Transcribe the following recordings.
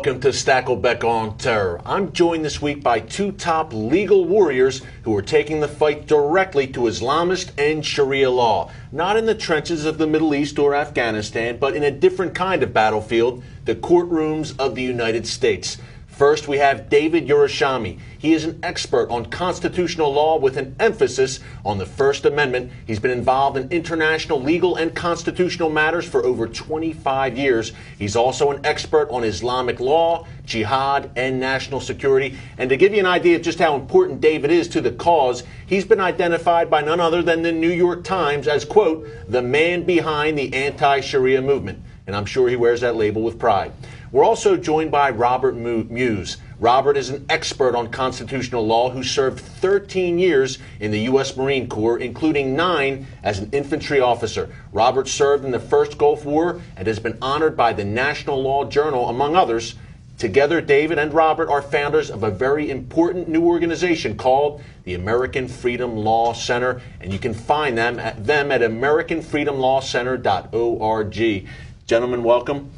Welcome to Stacklebeck on Terror. I'm joined this week by two top legal warriors who are taking the fight directly to Islamist and Sharia law. Not in the trenches of the Middle East or Afghanistan, but in a different kind of battlefield, the courtrooms of the United States. First, we have David Yerushalmi. He is an expert on constitutional law with an emphasis on the First Amendment. He's been involved in international legal and constitutional matters for over 25 years. He's also an expert on Islamic law, jihad, and national security. And to give you an idea of just how important David is to the cause, he's been identified by none other than the New York Times as, quote, the man behind the anti-Sharia movement. And I'm sure he wears that label with pride. We're also joined by Robert Muse. Robert is an expert on constitutional law who served 13 years in the U.S. Marine Corps, including 9 as an infantry officer. Robert served in the First Gulf War and has been honored by the National Law Journal, among others. Together, David and Robert are founders of a very important new organization called the American Freedom Law Center, and you can find them at americanfreedomlawcenter.org. Gentlemen, welcome.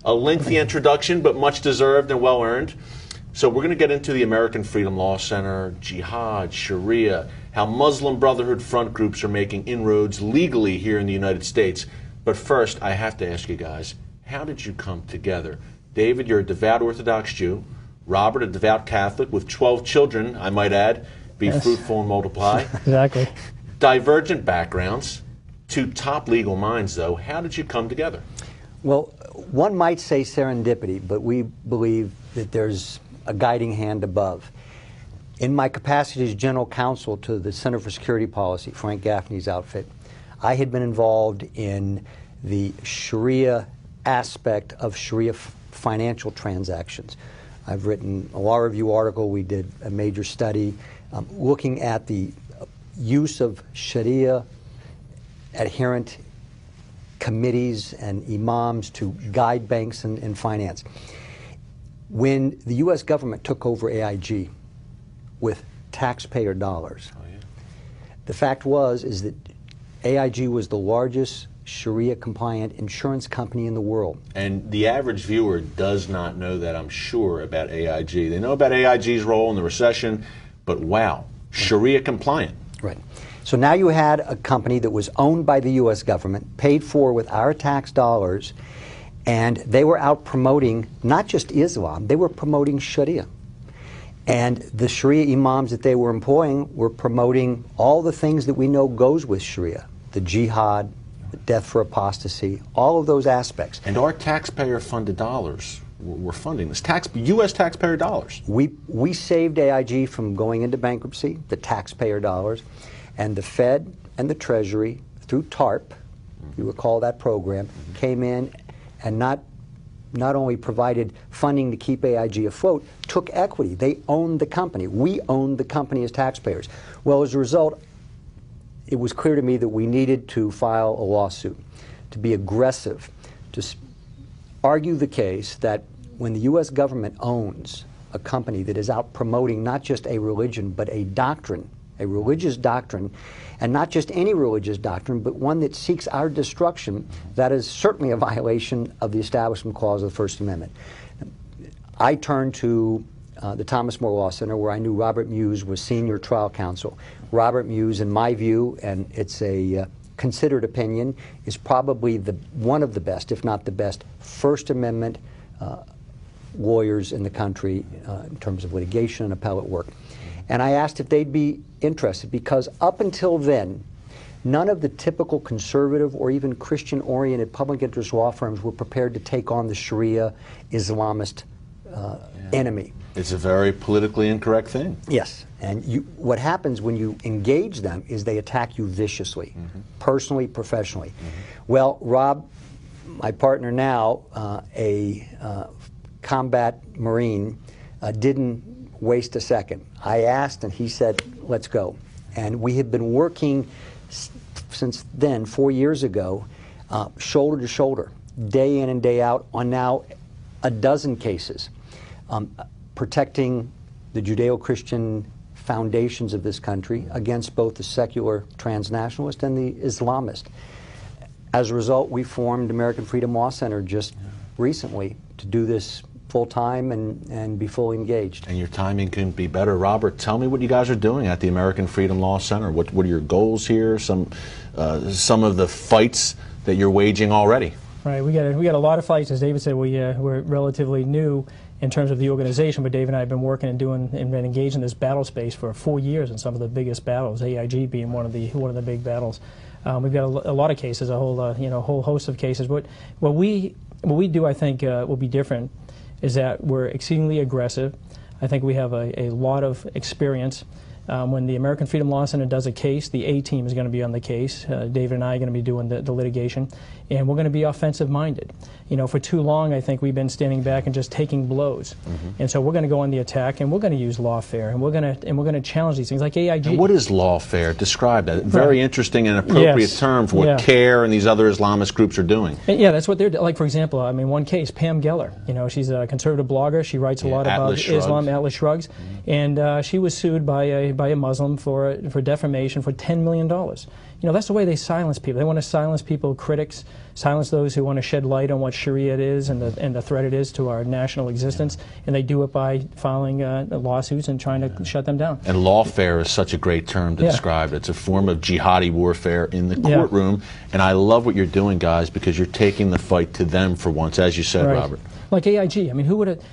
A lengthy introduction, but much deserved and well earned. So we're going to get into the American Freedom Law Center, jihad, Sharia, how Muslim Brotherhood front groups are making inroads legally here in the United States. But first, I have to ask you guys, how did you come together? David, you're a devout Orthodox Jew. Robert, a devout Catholic with 12 children, I might add. Be yes. Fruitful and multiply. Exactly. Divergent backgrounds. Two top legal minds, though. How did you come together? Well, one might say serendipity, but we believe that there's a guiding hand above. In my capacity as general counsel to the Center for Security Policy, Frank Gaffney's outfit, I had been involved in the Sharia aspect of Sharia financial transactions. I've written a law review article. We did a major study looking at the use of Sharia adherent committees and imams to guide banks and finance. When the U.S. government took over AIG with taxpayer dollars, the fact is that AIG was the largest Sharia-compliant insurance company in the world. And the average viewer does not know that, I'm sure, about AIG. They know about AIG's role in the recession, but wow, Sharia-compliant. Right. So now you had a company that was owned by the U.S. government, paid for with our tax dollars, and they were out promoting not just Islam, they were promoting Sharia. And the Sharia imams that they were employing were promoting all the things that we know goes with Sharia, the jihad, the death for apostasy, all of those aspects. And our taxpayer-funded dollars were funding this, U.S. taxpayer dollars. We saved AIG from going into bankruptcy, the taxpayer dollars. And the Fed and the Treasury, through TARP, if you recall that program, came in and not only provided funding to keep AIG afloat, took equity. They owned the company. We owned the company as taxpayers. Well, as a result, it was clear to me that we needed to file a lawsuit, to be aggressive, to argue the case that when the U.S. government owns a company that is out promoting not just a religion, but a doctrine, a religious doctrine, and not just any religious doctrine, but one that seeks our destruction, that is certainly a violation of the Establishment Clause of the First Amendment. I turned to the Thomas More Law Center, where I knew Robert Muse was senior trial counsel. Robert Muse, in my view, and it's a considered opinion, is probably one of the best, if not the best, First Amendment lawyers in the country in terms of litigation and appellate work. And I asked if they'd be interested, because up until then, none of the typical conservative or even Christian-oriented public interest law firms were prepared to take on the Sharia Islamist enemy. It's a very politically incorrect thing. Yes. And what happens when you engage them is they attack you viciously, personally, professionally. Well, Rob, my partner now, a combat Marine, didn't waste a second. I asked and he said, let's go. And we have been working since then, 4 years ago, shoulder to shoulder, day in and day out, on now a dozen cases, protecting the Judeo-Christian foundations of this country against both the secular transnationalist and the Islamist. As a result, we formed American Freedom Law Center just recently to do this full-time and be fully engaged. And your timing couldn't be better. Robert, tell me what you guys are doing at the American Freedom Law Center. What are your goals here? Some of the fights that you're waging already. Right, we got a lot of fights. As David said, we're relatively new in terms of the organization, but Dave and I have been working and been engaged in this battle space for 4 years in some of the biggest battles, AIG being one of the big battles. We've got a lot of cases, a whole host of cases. But what we do, I think, will be different is that we're exceedingly aggressive. I think we have a lot of experience. When the American Freedom Law Center does a case, the A team is going to be on the case. David and I are going to be doing the litigation, and we're going to be offensive-minded. You know, for too long, I think we've been standing back and just taking blows, and so we're going to go on the attack, and we're going to use lawfare, and we're going to challenge these things like AIG. And what is lawfare? Describe that. Very interesting and appropriate term for what CARE and these other Islamist groups are doing. And yeah, that's what they're doing. Like, for example, I mean, one case, Pam Geller. You know, she's a conservative blogger. She writes a lot about Islam, Atlas Shrugs, and she was sued by a Muslim for defamation for $10 million. You know, that's the way they silence people. They want to silence people, critics, silence those who want to shed light on what Sharia is and the threat it is to our national existence, and they do it by filing lawsuits and trying to shut them down. And lawfare is such a great term to describe it. It's a form of jihadi warfare in the courtroom, and I love what you're doing, guys, because you're taking the fight to them for once, as you said, Robert. Like AIG. I mean, who would have...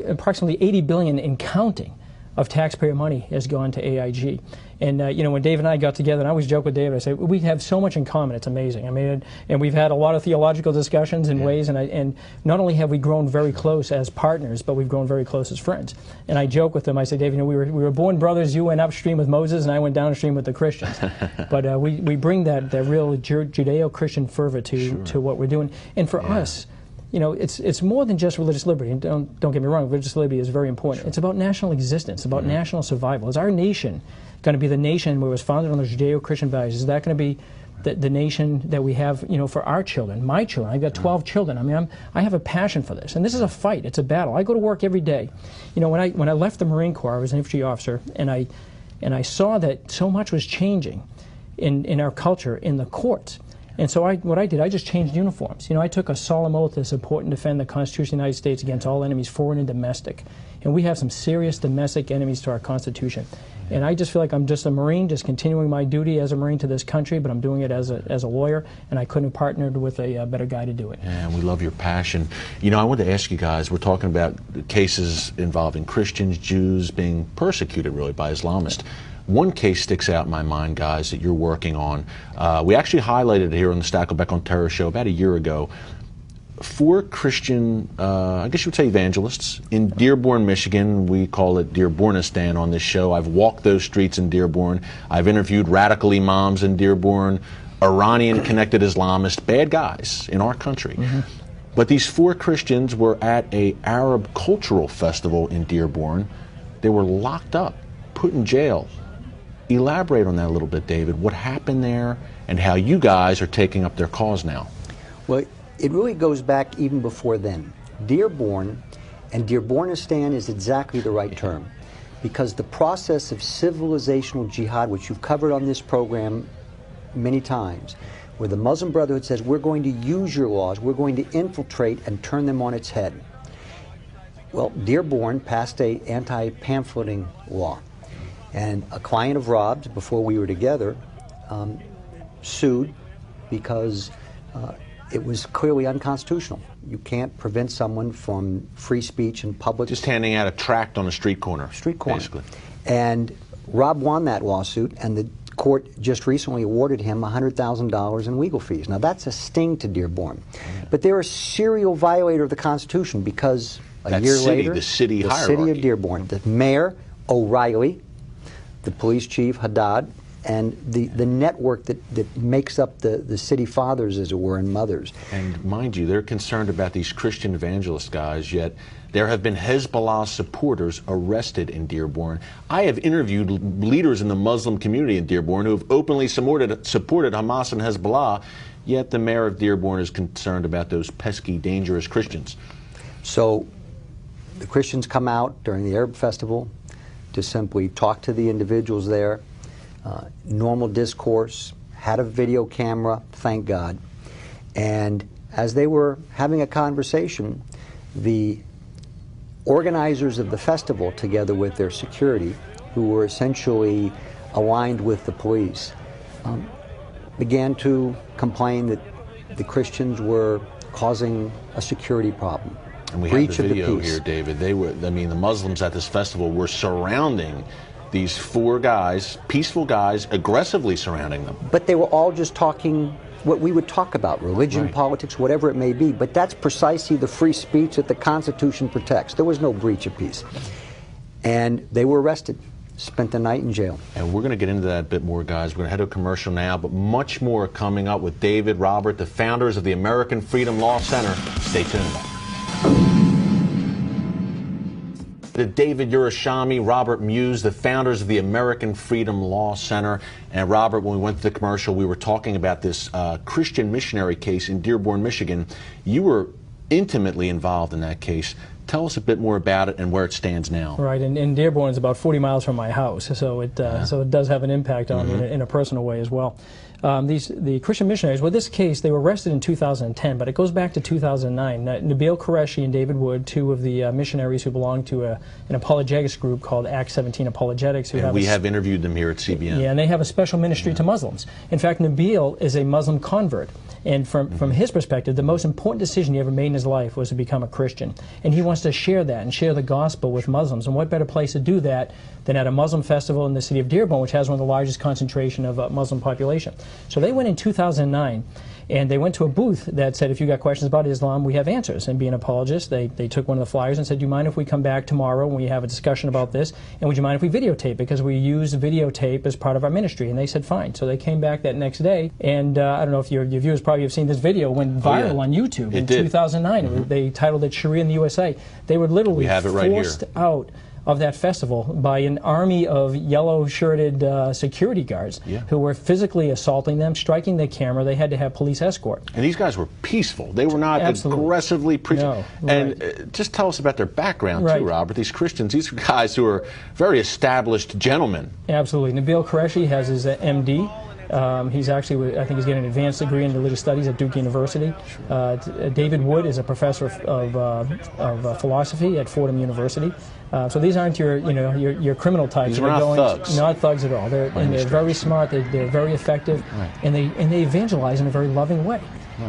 approximately $80 billion in counting of taxpayer money has gone to AIG. And you know, when Dave and I got together, and I always joke with Dave, I say, we have so much in common, it's amazing. I mean, and we've had a lot of theological discussions in ways, and not only have we grown very close as partners, but we've grown very close as friends. And I joke with him, I say, Dave, you know, we were born brothers, you went upstream with Moses, and I went downstream with the Christians. But we bring that real Judeo-Christian fervor to what we're doing. And for us, you know, it's more than just religious liberty. And don't get me wrong, religious liberty is very important. It's about national existence, about national survival. Is our nation going to be the nation where it was founded on the Judeo-Christian values? Is that going to be the nation that we have, you know, for our children, my children? I've got 12 children. I mean, I have a passion for this, and this is a fight. It's a battle. I go to work every day. You know, when I left the Marine Corps, I was an infantry officer, and I saw that so much was changing in our culture, in the courts. And so what I did, I just changed uniforms. You know, I took a solemn oath to support and defend the Constitution of the United States against all enemies, foreign and domestic. And we have some serious domestic enemies to our Constitution. And I just feel like I'm just a Marine, just continuing my duty as a Marine to this country, but I'm doing it as a lawyer, and I couldn't have partnered with a better guy to do it. Yeah, we love your passion. You know, I wanted to ask you guys, we're talking about cases involving Christians, Jews being persecuted, really, by Islamists. One case sticks out in my mind, guys, that you're working on. We actually highlighted it here on the Stackleback on Terror show about a year ago. 4 Christian, I guess you would say evangelists, in Dearborn, Michigan. We call it Dearbornistan on this show. I've walked those streets in Dearborn. I've interviewed radical imams in Dearborn, Iranian-connected Islamists, bad guys in our country. But these 4 Christians were at an Arab cultural festival in Dearborn. They were locked up, put in jail. Elaborate on that a little bit, David. What happened there and how you guys are taking up their cause now? Well, it really goes back even before then. Dearborn, and Dearbornistan is exactly the right term, because the process of civilizational jihad, which you've covered on this program many times, where the Muslim Brotherhood says, we're going to use your laws, we're going to infiltrate and turn them on its head. Well, Dearborn passed an anti-pamphleting law. And a client of Rob's, before we were together, sued because it was clearly unconstitutional. You can't prevent someone from free speech in public. Just handing out a tract on a street corner. Basically. And Rob won that lawsuit, and the court just recently awarded him $100,000 in legal fees. Now, that's a sting to Dearborn. But they're a serial violator of the Constitution because a year later, the city of Dearborn, the mayor, O'Reilly, the police chief, Haddad, and the network that makes up the city fathers, as it were, and mothers. And mind you, they're concerned about these Christian evangelist guys, yet there have been Hezbollah supporters arrested in Dearborn. I have interviewed leaders in the Muslim community in Dearborn who have openly supported Hamas and Hezbollah, yet the mayor of Dearborn is concerned about those pesky, dangerous Christians. So the Christians come out during the Arab festival to simply talk to the individuals there, normal discourse, had a video camera, thank God. And as they were having a conversation, the organizers of the festival, together with their security, who were essentially aligned with the police, began to complain that the Christians were causing a security problem. And we breach have the video of the peace. here, David. They were, I mean, the Muslims at this festival were surrounding these 4 guys, peaceful guys, aggressively surrounding them. But they were all just talking what we would talk about, religion, Right. politics, whatever it may be. But that's precisely the free speech that the Constitution protects. There was no breach of peace. And they were arrested, spent the night in jail. And we're going to get into that a bit more, guys. We're going to head to a commercial now, but much more coming up with David, Robert, the founders of the American Freedom Law Center. Stay tuned. David Urashami, Robert Muse, the founders of the American Freedom Law Center. And Robert, when we went to the commercial, we were talking about this Christian missionary case in Dearborn, Michigan. You were intimately involved in that case. Tell us a bit more about it and where it stands now. Right, and Dearborn is about 40 miles from my house, so it does have an impact on me in a personal way as well. The Christian missionaries, well, this case, they were arrested in 2010, but it goes back to 2009. Nabil Qureshi and David Wood, 2 of the missionaries who belong to an apologetics group called Acts 17 Apologetics. We have interviewed them here at CBN. Yeah, and they have a special ministry to Muslims. In fact, Nabil is a Muslim convert. And from his perspective, the most important decision he ever made in his life was to become a Christian. And he wants to share that and share the gospel with Muslims. And what better place to do that than at a Muslim festival in the city of Dearborn, which has one of the largest concentration of Muslim population. So they went in 2009, and they went to a booth that said, if you got questions about Islam, we have answers. And being an apologist, they took one of the flyers and said, do you mind if we come back tomorrow and we have a discussion about this? And would you mind if we videotape? Because we use videotape as part of our ministry. And they said, fine. So they came back that next day. And I don't know if your viewers probably have seen this video. It went viral on YouTube in 2009. They titled it Sharia in the USA. They were literally forced out of that festival by an army of yellow-shirted security guards who were physically assaulting them, striking their camera. They had to have police escort. And these guys were peaceful. They were not aggressively preaching. No, and just tell us about their background, too, Robert. These Christians, these guys who are very established gentlemen. Absolutely. Nabil Qureshi has his MD. He's actually, I think he's getting an advanced degree in religious studies at Duke University. David Wood is a professor of philosophy at Fordham University. So these aren't your criminal types. These are not thugs. Not thugs at all. They're very smart. They're very effective, and they evangelize in a very loving way.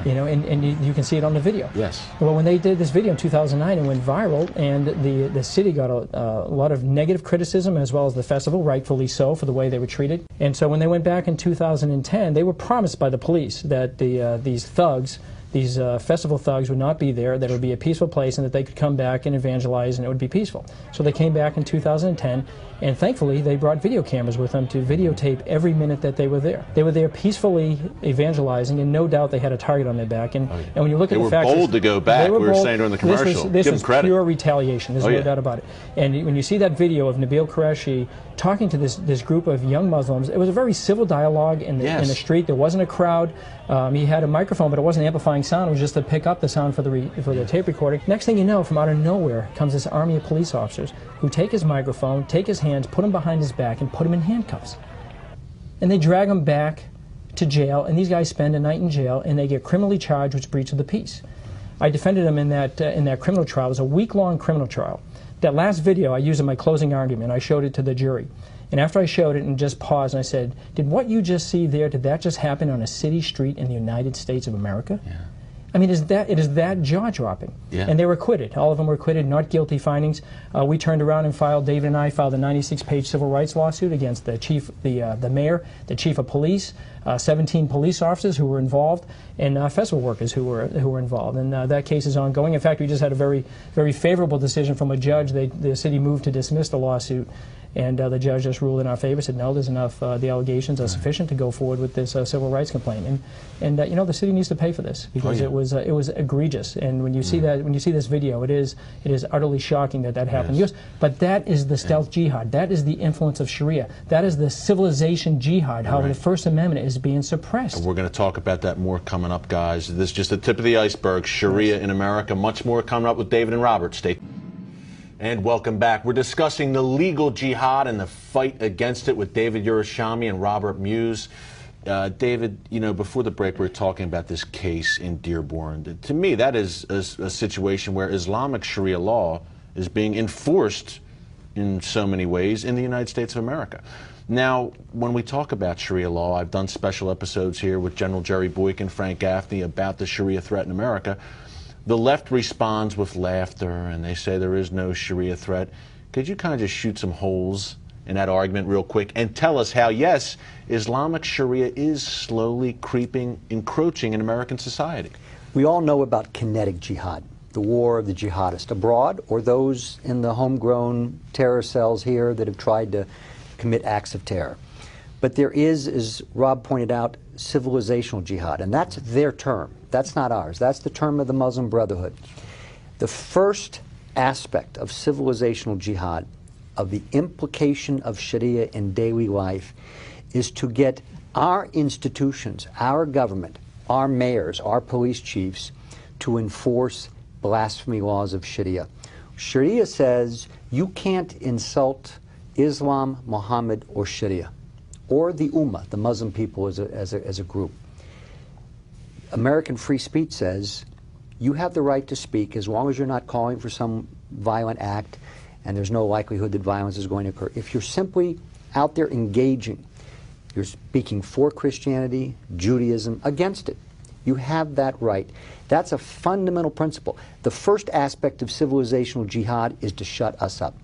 You know, and you can see it on the video. Yes. Well, when they did this video in 2009, it went viral, and the city got a lot of negative criticism, as well as the festival, rightfully so, for the way they were treated. And so when they went back in 2010, they were promised by the police that these thugs, these festival thugs, would not be there, that it would be a peaceful place, and that they could come back and evangelize, and it would be peaceful. So they came back in 2010, and thankfully they brought video cameras with them to videotape every minute that they were there. They were there peacefully evangelizing, and no doubt they had a target on their back. And when you look at the facts, they were bold to go back. We were saying during the commercial. This was pure retaliation. There's no doubt about it. And when you see that video of Nabil Qureshi talking to this group of young Muslims, it was a very civil dialogue in the street. There wasn't a crowd. He had a microphone, but it wasn't amplifying sound. It was just to pick up the sound for the tape recording. Next thing you know, from out of nowhere comes this army of police officers who take his microphone, take his hands, put him behind his back, and put him in handcuffs. And they drag him back to jail, and these guys spend a night in jail, and they get criminally charged with breach of the peace. I defended them in that criminal trial. It was a week-long criminal trial. That last video I used in my closing argument. I showed it to the jury. And after I showed it and just paused, and I said, did what you just see there, did that just happen on a city street in the United States of America? Yeah. I mean, it is that jaw-dropping. Yeah. And they were acquitted. All of them were acquitted, not guilty findings. We turned around and David and I filed a 96-page civil rights lawsuit against the chief, the mayor, the chief of police, 17 police officers who were involved, and festival workers who were involved. And that case is ongoing. In fact, we just had a very, very favorable decision from a judge. The city moved to dismiss the lawsuit. And the judge just ruled in our favor, said no, there's enough, the allegations are sufficient to go forward with this civil rights complaint. And you know, the city needs to pay for this, because it was egregious. And when you see that, when you see this video, it is utterly shocking that happened. Yes. But that is the stealth jihad. That is the influence of Sharia. That is the civilization jihad, how the First Amendment is being suppressed. And we're going to talk about that more coming up, guys. This is just the tip of the iceberg. Sharia in America. Much more coming up with David and Robert. Stay. And welcome back. We're discussing the legal jihad and the fight against it with David Urashami and Robert Muse. David, you know, before the break, we were talking about this case in Dearborn. To me, that is a situation where Islamic Sharia law is being enforced in so many ways in the United States of America. Now, when we talk about Sharia law, I've done special episodes here with General Jerry Boykin, Frank Gaffney about the Sharia threat in America. The left responds with laughter, and they say there is no Sharia threat. Could you kind of just shoot some holes in that argument real quick and tell us how, yes, Islamic Sharia is slowly creeping, encroaching in American society? We all know about kinetic jihad, the war of the jihadists abroad, or those in the homegrown terror cells here that have tried to commit acts of terror. But there is, as Rob pointed out, civilizational jihad, and that's their term. That's not ours. That's the term of the Muslim Brotherhood. The first aspect of civilizational jihad, of the implication of Sharia in daily life, is to get our institutions, our government, our mayors, our police chiefs, to enforce blasphemy laws of Sharia. Sharia says you can't insult Islam, Muhammad, or Sharia, or the Ummah, the Muslim people as a group. American free speech says you have the right to speak as long as you're not calling for some violent act and there's no likelihood that violence is going to occur. If you're simply out there engaging, you're speaking for Christianity, Judaism, against it, you have that right. That's a fundamental principle. The first aspect of civilizational jihad is to shut us up.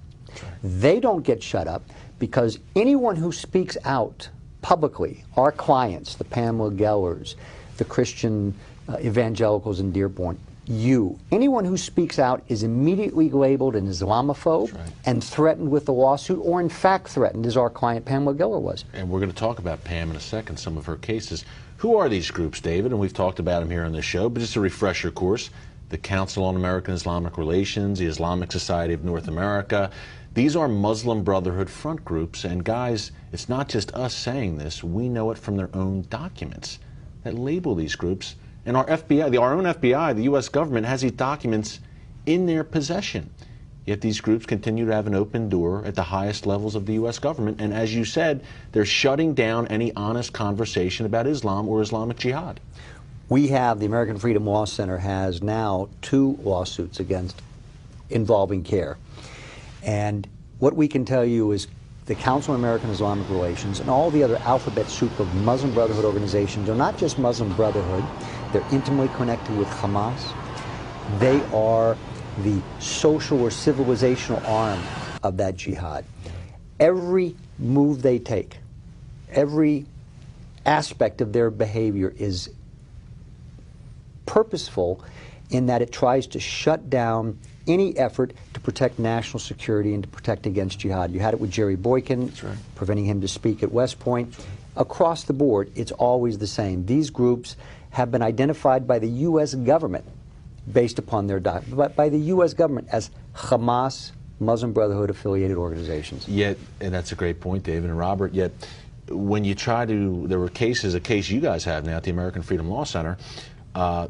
They don't get shut up because anyone who speaks out publicly, our clients, the Pamela Gellers, the Christian evangelicals in Dearborn, anyone who speaks out is immediately labeled an Islamophobe and threatened with a lawsuit, or in fact threatened, as our client Pamela Geller was. And we're going to talk about Pam in a second, some of her cases. Who are these groups, David? And we've talked about them here on this show, but just a refresher course. The Council on American Islamic Relations, the Islamic Society of North America. These are Muslim Brotherhood front groups, and guys, it's not just us saying this, we know it from their own documents that label these groups. And our FBI, our own FBI, the U.S. government, has these documents in their possession. Yet these groups continue to have an open door at the highest levels of the U.S. government. And as you said, they're shutting down any honest conversation about Islam or Islamic jihad. We have, the American Freedom Law Center has now 2 lawsuits involving CARE. And what we can tell you is the Council on American Islamic Relations and all the other alphabet soup of Muslim Brotherhood organizations are not just Muslim Brotherhood. They're intimately connected with Hamas. They are the social or civilizational arm of that jihad. Every move they take, every aspect of their behavior is purposeful in that it tries to shut down any effort to protect national security and to protect against jihad. You had it with Jerry Boykin, preventing him to speak at West Point. Across the board, it's always the same. These groups have been identified by the U.S. government based upon their but by the U.S. government as Hamas, Muslim Brotherhood affiliated organizations. Yet, and that's a great point, David and Robert, yet when you try to, there were cases, a case you guys have now at the American Freedom Law Center,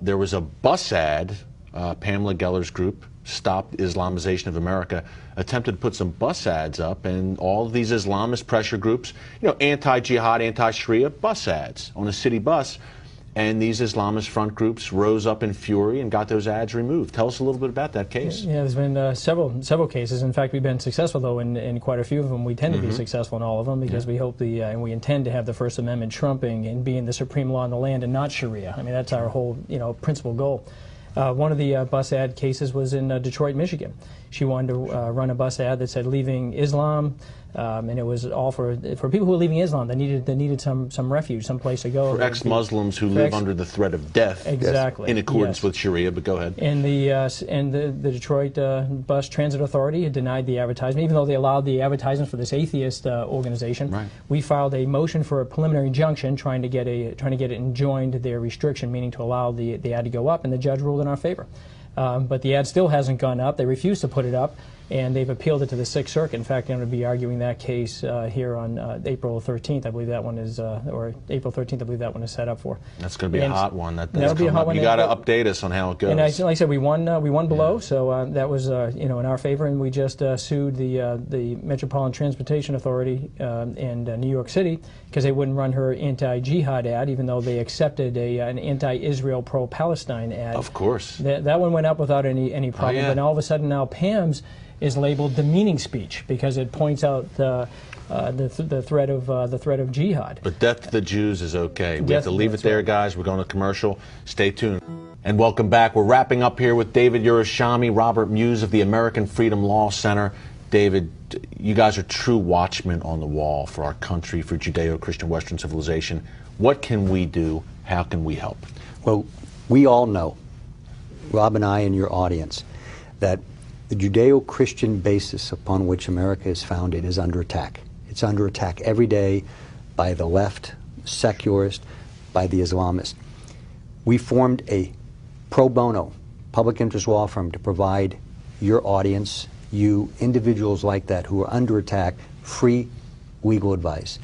there was a bus ad, Pamela Geller's group, Stop Islamization of America, attempted to put some bus ads up, and all of these Islamist pressure groups, anti-jihad, anti-Sharia bus ads on a city bus, and these Islamist front groups rose up in fury and got those ads removed. Tell us a little bit about that case. Yeah, there's been several cases. In fact, we've been successful, though, in quite a few of them. We tend to be successful in all of them because we hope and we intend to have the First Amendment trumping and being the supreme law in the land and not Sharia. I mean, that's our whole, principal goal. One of the bus ad cases was in Detroit, Michigan. She wanted to run a bus ad that said "Leaving Islam," and it was all for people who were leaving Islam. They needed some refuge, some place to go. For ex-Muslims who live under the threat of death, exactly, in accordance with Sharia. But go ahead. And the Detroit Bus Transit Authority had denied the advertisement, even though they allowed the advertisement for this atheist organization. Right. We filed a motion for a preliminary injunction, trying to get it enjoined their restriction, meaning to allow the ad to go up, and the judge ruled in our favor. But the ad still hasn't gone up. They refused to put it up, and they've appealed it to the Sixth Circuit. In fact, I'm going to be arguing that case here on April 13th. I believe that one is, or April 13th, I believe that one is set up for. That's going to be a hot one. That'll be a hot one. You got to update us on how it goes. And like I said, we won below, so that was in our favor. And we just sued the Metropolitan Transportation Authority in New York City because they wouldn't run her anti-jihad ad, even though they accepted an anti-Israel, pro-Palestine ad. Of course. That one went up without any problem. Oh, yeah. But all of a sudden now Pam's is labeled demeaning speech because it points out the threat of jihad. But death to the Jews is okay. We have to leave it That's there, right. guys. We're going to commercial. Stay tuned. And welcome back. We're wrapping up here with David Urashami, Robert Muse of the American Freedom Law Center. David, you guys are true watchmen on the wall for our country, for Judeo-Christian Western civilization. What can we do? How can we help? Well, we all know, Rob and I and your audience, that the Judeo-Christian basis upon which America is founded is under attack. It's under attack every day by the left, secularist, by the Islamists. We formed a pro bono public interest law firm to provide your audience, you individuals like that who are under attack, free legal advice.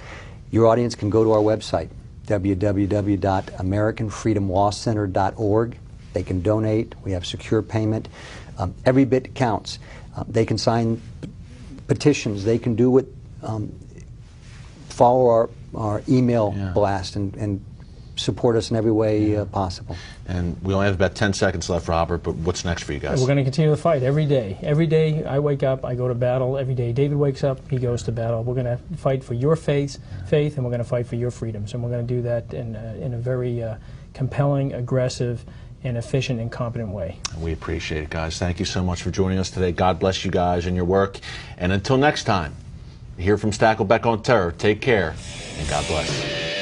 Your audience can go to our website, www.americanfreedomlawcenter.org. They can donate. We have secure payment. Every bit counts. They can sign petitions. They can do what, follow our email blast and support us in every way possible. And we only have about 10 seconds left, Robert, but what's next for you guys? We're going to continue the fight every day. Every day I wake up, I go to battle. Every day David wakes up, he goes to battle. We're going to fight for your faith, and we're going to fight for your freedoms. And we're going to do that in a very compelling, aggressive, and efficient and competent way. We appreciate it, guys. Thank you so much for joining us today. God bless you guys and your work. And until next time, hear from Stackleback on Terror. Take care, and God bless.